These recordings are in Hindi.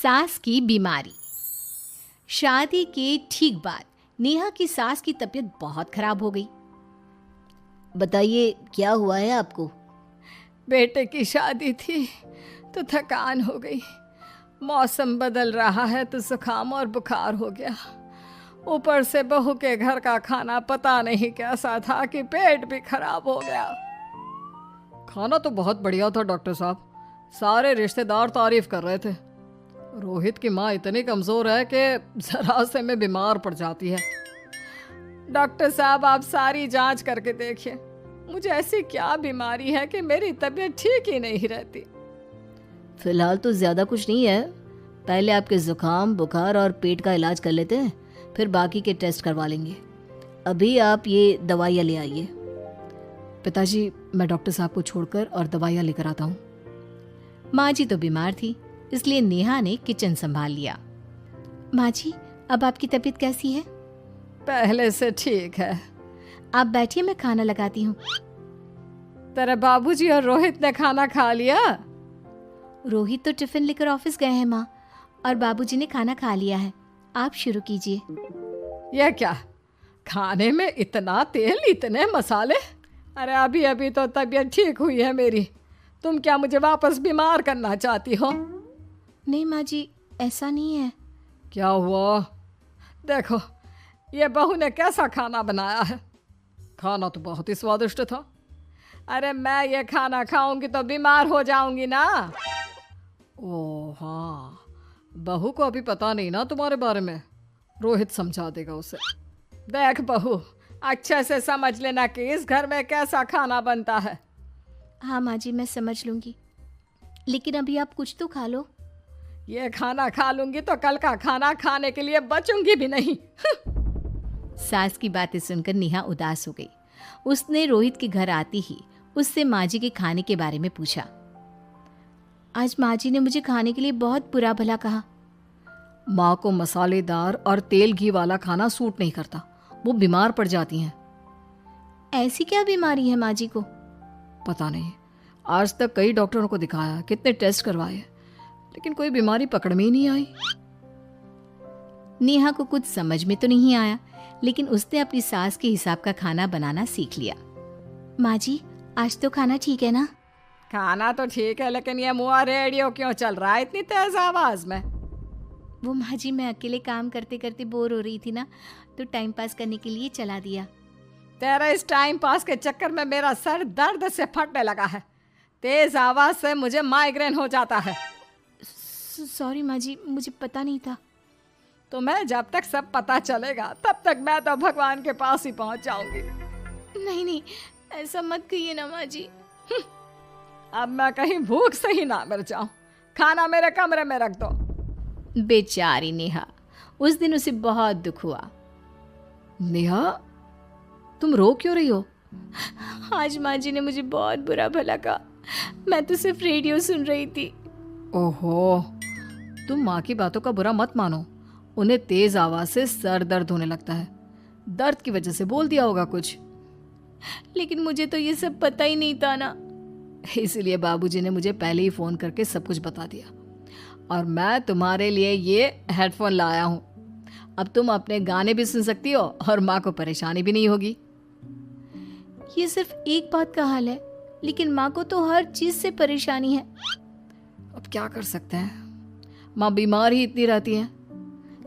सास की बीमारी। शादी के ठीक बाद नेहा की सास की तबीयत बहुत खराब हो गई। बताइए क्या हुआ है आपको? बेटे की शादी थी तो थकान हो गई। मौसम बदल रहा है तो जुकाम और बुखार हो गया। ऊपर से बहू के घर का खाना पता नहीं कैसा था कि पेट भी खराब हो गया। खाना तो बहुत बढ़िया था डॉक्टर साहब, सारे रिश्तेदार तारीफ कर रहे थे। रोहित की माँ इतनी कमज़ोर है कि जरा से में बीमार पड़ जाती है। डॉक्टर साहब आप सारी जांच करके देखिए, मुझे ऐसी क्या बीमारी है कि मेरी तबीयत ठीक ही नहीं रहती। फिलहाल तो ज़्यादा कुछ नहीं है, पहले आपके ज़ुकाम बुखार और पेट का इलाज कर लेते हैं, फिर बाकी के टेस्ट करवा लेंगे। अभी आप ये दवाइयाँ ले आइए। पिताजी मैं डॉक्टर साहब को छोड़कर और दवाइयाँ लेकर आता हूँ। माँ जी तो बीमार थी, इसलिए नेहा ने किचन संभाल लिया। माँ जी अब आपकी तबीयत कैसी है? पहले से ठीक है। आप बैठिए, मैं खाना लगाती हूँ। तेरे बाबूजी और रोहित ने खाना खा लिया? रोहित तो टिफिन लेकर ऑफिस गए हैं माँ, और बाबूजी ने खाना खा लिया है। आप शुरू कीजिए। यह क्या, खाने में इतना तेल इतने मसाले? अरे अभी अभी तो तबीयत ठीक हुई है मेरी, तुम क्या मुझे वापस बीमार करना चाहती हो? नहीं माँ जी, ऐसा नहीं है। क्या हुआ? देखो ये बहू ने कैसा खाना बनाया है। खाना तो बहुत ही स्वादिष्ट था। अरे मैं ये खाना खाऊंगी तो बीमार हो जाऊंगी ना। ओह हाँ, बहू को अभी पता नहीं ना तुम्हारे बारे में, रोहित समझा देगा उसे। देख बहू, अच्छे से समझ लेना कि इस घर में कैसा खाना बनता है। हाँ माँ जी, मैं समझ लूँगी, लेकिन अभी आप कुछ तो खा लो। ये खाना खा लूंगी तो कल का खाना खाने के लिए बचूंगी भी नहीं। सास की बातें सुनकर नेहा उदास हो गई। उसने रोहित के घर आती ही उससे माँ जी के खाने के बारे में पूछा। आज माँ जी ने मुझे खाने के लिए बहुत बुरा भला कहा। माँ को मसालेदार और तेल घी वाला खाना सूट नहीं करता, वो बीमार पड़ जाती हैं। ऐसी क्या बीमारी है माँ जी को? पता नहीं, आज तक कई डॉक्टरों को दिखाया, कितने टेस्ट करवाए, लेकिन कोई बीमारी पकड़ में ही नहीं आई। नेहा को कुछ समझ में तो नहीं आया, लेकिन उसने अपनी सास के हिसाब का खाना बनाना सीख लिया। माँ जी आज तो खाना ठीक है ना? खाना तो ठीक है, लेकिन ये मुआ रेडियो क्यों चल रहा है इतनी तेज आवाज में? वो माँ जी मैं अकेले काम करते करते बोर हो रही थी ना, तो टाइम पास करने के लिए चला दिया। तेरा इस टाइम पास के चक्कर में मेरा सर दर्द से फटने लगा है। तेज आवाज से मुझे माइग्रेन हो जाता है। सॉरी माँ जी, मुझे पता नहीं था। तुम्हें जब तक सब पता चलेगा तब तक मैं तो भगवान के पास ही पहुंच जाऊंगी। नहीं नहीं, ऐसा मत कहिए ना माँ जी। अब मैं कहीं भूख से ही ना मर जाऊं। खाना मेरे कमरे में रख दो। बेचारी नेहा, उस दिन उसे बहुत दुख हुआ। नेहा तुम रो क्यों रही हो? आज माँ जी ने मुझे बहुत बुरा भला कहा, मैं तो सिर्फ रेडियो सुन रही थी। ओहो, तुम माँ की बातों का बुरा मत मानो, उन्हें तेज आवाज से सर दर्द होने लगता है, दर्द की वजह से बोल दिया होगा कुछ। लेकिन मुझे तो ये सब पता ही नहीं था ना, इसलिए बाबूजी ने मुझे पहले ही फोन करके सब कुछ बता दिया, और मैं तुम्हारे लिए ये हेडफोन लाया हूँ। अब तुम अपने गाने भी सुन सकती हो और माँ को परेशानी भी नहीं होगी। ये सिर्फ एक बात का हाल है, लेकिन माँ को तो हर चीज से परेशानी है। अब क्या कर सकते हैं, माँ बीमार ही इतनी रहती है।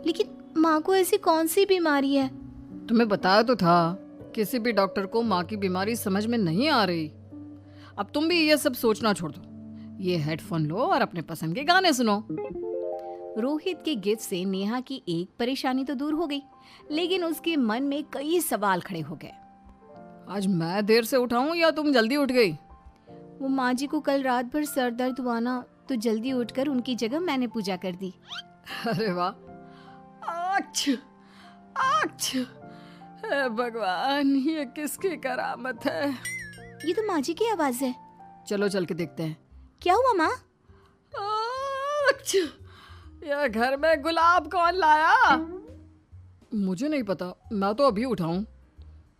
लेकिन माँ को ऐसी कौन सी बीमारी है? तुम्हें बताया तो था, किसी भी डॉक्टर को माँ की बीमारी समझ में नहीं आ रही। अब तुम भी ये सब सोचना छोड़ दो, ये हेडफोन लो और अपने पसंद के गाने सुनो। रोहित के गिफ्ट से नेहा की एक परेशानी तो दूर हो गई, लेकिन उसके मन में कई सवाल खड़े हो गए। आज मैं देर से उठाऊं या तुम जल्दी उठ गई? वो माँ जी को कल रात भर सर दर्द हुआ ना, तो जल्दी उठकर उनकी जगह मैंने पूजा कर दी। अरे वाह, अच्छा अच्छा, हे भगवान, ये किसकी करामत है? ये तो माँ जी की आवाज है। चलो चल के देखते हैं। क्या हुआ माँ? अच्छा, यह घर में गुलाब कौन लाया? मुझे नहीं पता, मैं तो अभी उठा हूँ।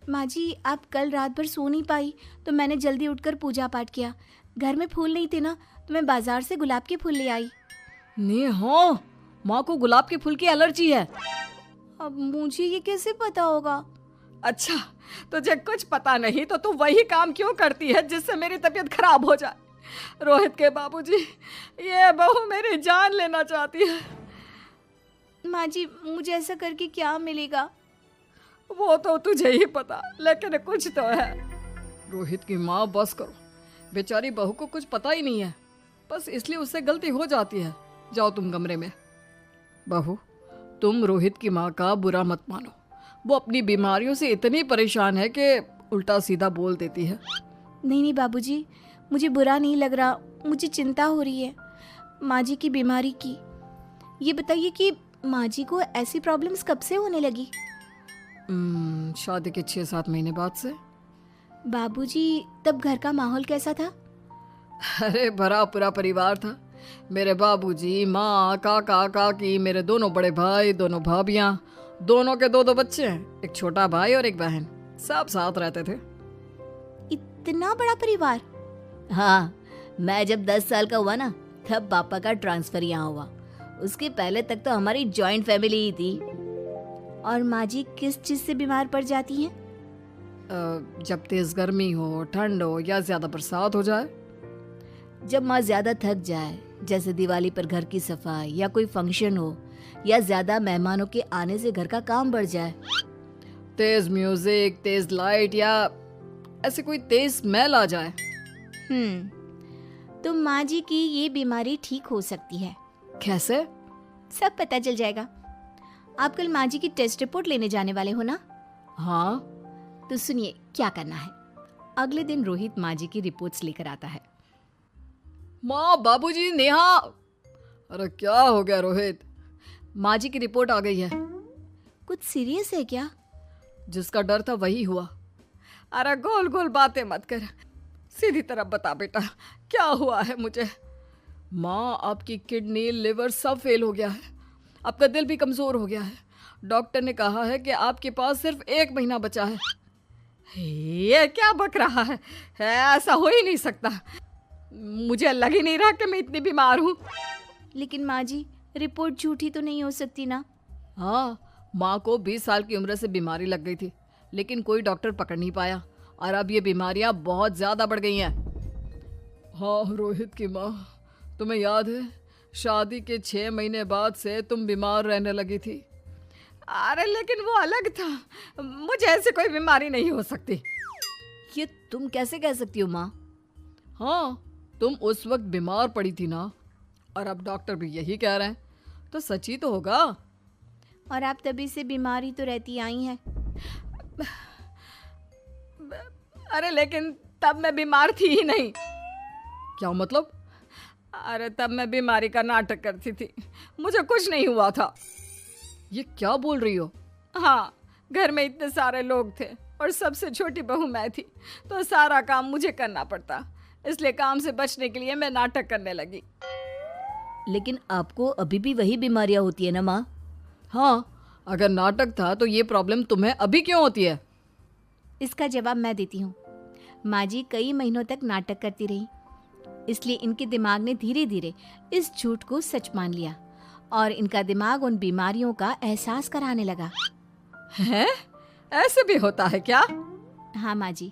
माँ जी आप कल रात भर सो नहीं पाई, तो मैंने जल्दी उठकर पूजा पाठ किया। घर में फूल नहीं थे ना, तो मैं बाजार से गुलाब के फूल ले आई। नेहा, माँ को गुलाब के फूल की एलर्जी है। अब मुझे ये कैसे पता होगा? अच्छा, तुझे कुछ पता नहीं तो तू वही काम क्यों करती है जिससे मेरी तबीयत खराब हो जाए? रोहित के बाबूजी, ये बहू मेरी जान लेना चाहती है। माँ जी, मुझे ऐसा करके क्या मिलेगा? वो तो तुझे ही पता, लेकिन कुछ तो है। रोहित की माँ, बस करो। बेचारी बहू को कुछ पता ही नहीं है, बस इसलिए उससे गलती हो जाती है। जाओ तुम कमरे में। बहू, तुम रोहित की माँ का बुरा मत मानो। वो अपनी बीमारियों से इतनी परेशान है कि उल्टा सीधा बोल देती है। नहीं नहीं बाबूजी, मुझे बुरा नहीं लग रहा, मुझे चिंता हो रही है माँ जी की बीमारी की। ये बताइए कि माँ जी को ऐसी प्रॉब्लम्स कब से होने लगी? शादी के 6-7 महीने बाद से। बाबूजी, तब घर का माहौल कैसा था? अरे भरा पूरा परिवार था। मेरे बाबूजी, माँ, काका, काकी, मेरे दोनों बड़े भाई, दोनों भाभियाँ, दोनों के 2-2 बच्चे हैं, एक छोटा भाई और एक बहन। सब साथ रहते थे। इतना बड़ा परिवार? हाँ, मैं जब 10 साल का हुआ ना, तब पापा का ट्रांसफर यहाँ हुआ। उसके पहले तक तो हमारी जॉइंट फैमिली ही थी। और माँ जी किस चीज़ से बीमार पड़ जाती हैं? जब तेज गर्मी हो, ठंड हो या ज्यादा बरसात हो जाए। जब माँ ज्यादा थक जाए, जैसे दिवाली पर घर की सफाई या कोई फंक्शन हो, या ज्यादा मेहमानों के आने से घर का काम बढ़ जाए। तेज म्यूजिक, तेज लाइट या ऐसे कोई तेज स्मेल आ जाए। तो माँ जी की ये बीमारी ठीक हो सकती है। कैसे? सब पता चल जाएगा। आप कल माँ जी की टेस्ट रिपोर्ट लेने जाने वाले हो ना? हाँ। तो सुनिए क्या करना है। अगले दिन रोहित माँ जी की रिपोर्ट्स लेकर आता है। माँ, बाबूजी, नेहा। अरे क्या हो गया रोहित? माँ जी की रिपोर्ट आ गई है। कुछ सीरियस है क्या? जिसका डर था वही हुआ। अरे गोल गोल बातें मत कर, सीधी तरफ बता बेटा, क्या हुआ है मुझे? माँ, आपकी किडनी, लिवर सब फेल हो गया है। आपका दिल भी कमज़ोर हो गया है। डॉक्टर ने कहा है कि आपके पास सिर्फ 1 महीना बचा है। ये क्या बक रहा है? ऐसा हो ही नहीं सकता। मुझे लग ही नहीं रहा कि मैं इतनी बीमार हूँ। लेकिन माँ जी, रिपोर्ट झूठी तो नहीं हो सकती ना? हाँ, माँ को 20 साल की उम्र से बीमारी लग गई थी, लेकिन कोई डॉक्टर पकड़ नहीं पाया और अब ये बीमारियां बहुत ज़्यादा बढ़ गई हैं। हाँ रोहित की माँ, तुम्हें याद है शादी के 6 महीने बाद से तुम बीमार रहने लगी थी। अरे लेकिन वो अलग था, मुझे ऐसे कोई बीमारी नहीं हो सकती। ये तुम कैसे कह सकती हो माँ? हाँ, तुम उस वक्त बीमार पड़ी थी ना, और अब डॉक्टर भी यही कह रहे हैं, तो सच ही तो होगा। और आप तभी से बीमार ही तो रहती आई हैं। अरे लेकिन तब मैं बीमार थी ही नहीं। क्या मतलब? अरे तब मैं बीमारी का नाटक करती थी, मुझे कुछ नहीं हुआ था। ये क्या बोल रही हो? हाँ, घर में इतने सारे लोग थे और सबसे छोटी बहू मैं थी, तो सारा काम मुझे करना पड़ता, इसलिए काम से बचने के लिए मैं नाटक करने लगी। लेकिन आपको अभी भी वही बीमारियां होती है ना माँ? हाँ, अगर नाटक था तो ये प्रॉब्लम तुम्हें अभी क्यों होती है? इसका जवाब मैं देती हूँ। माँ जी कई महीनों तक नाटक करती रही, इसलिए इनके दिमाग ने धीरे धीरे इस झूठ को सच मान लिया और इनका दिमाग उन बीमारियों का एहसास कराने लगा। हैं? ऐसे भी होता है क्या? हाँ माँ जी,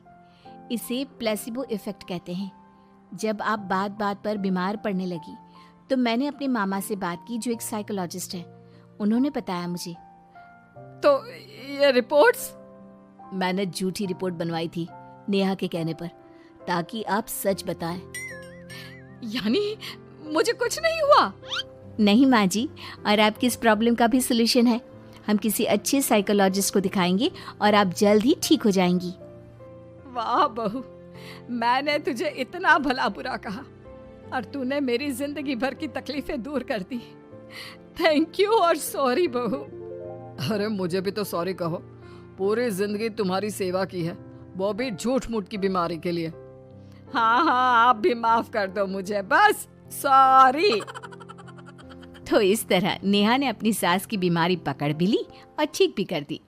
इसे प्लेसिबो इफेक्ट कहते हैं। जब आप बात बात पर बीमार पड़ने लगी तो मैंने अपने मामा से बात की जो एक साइकोलॉजिस्ट है। उन्होंने बताया मुझे। तो ये रिपोर्ट्स? मैंने झूठी रिपोर्ट बनवाई थी नेहा के कहने पर, ताकि आप सच बताएं। यानी मुझे कुछ नहीं हुआ? नहीं माँ जी, और आपकी इस प्रॉब्लम का भी सोल्यूशन है। हम किसी अच्छे साइकोलॉजिस्ट को दिखाएंगे और आप जल्द ही ठीक हो जाएंगी। वाह बहू, मैंने तुझे इतना भला बुरा कहा और तूने मेरी जिंदगी भर की तकलीफें दूर कर दी। थैंक यू और सॉरी बहू। अरे मुझे भी तो सॉरी कहो, पूरी जिंदगी तुम्हारी सेवा की है, वो भी झूठ मूठ की बीमारी के लिए। हाँ हाँ, आप भी माफ कर दो मुझे, बस सॉरी। तो इस तरह नेहा ने अपनी सास की बीमारी पकड़ भी ली और ठीक भी कर दी।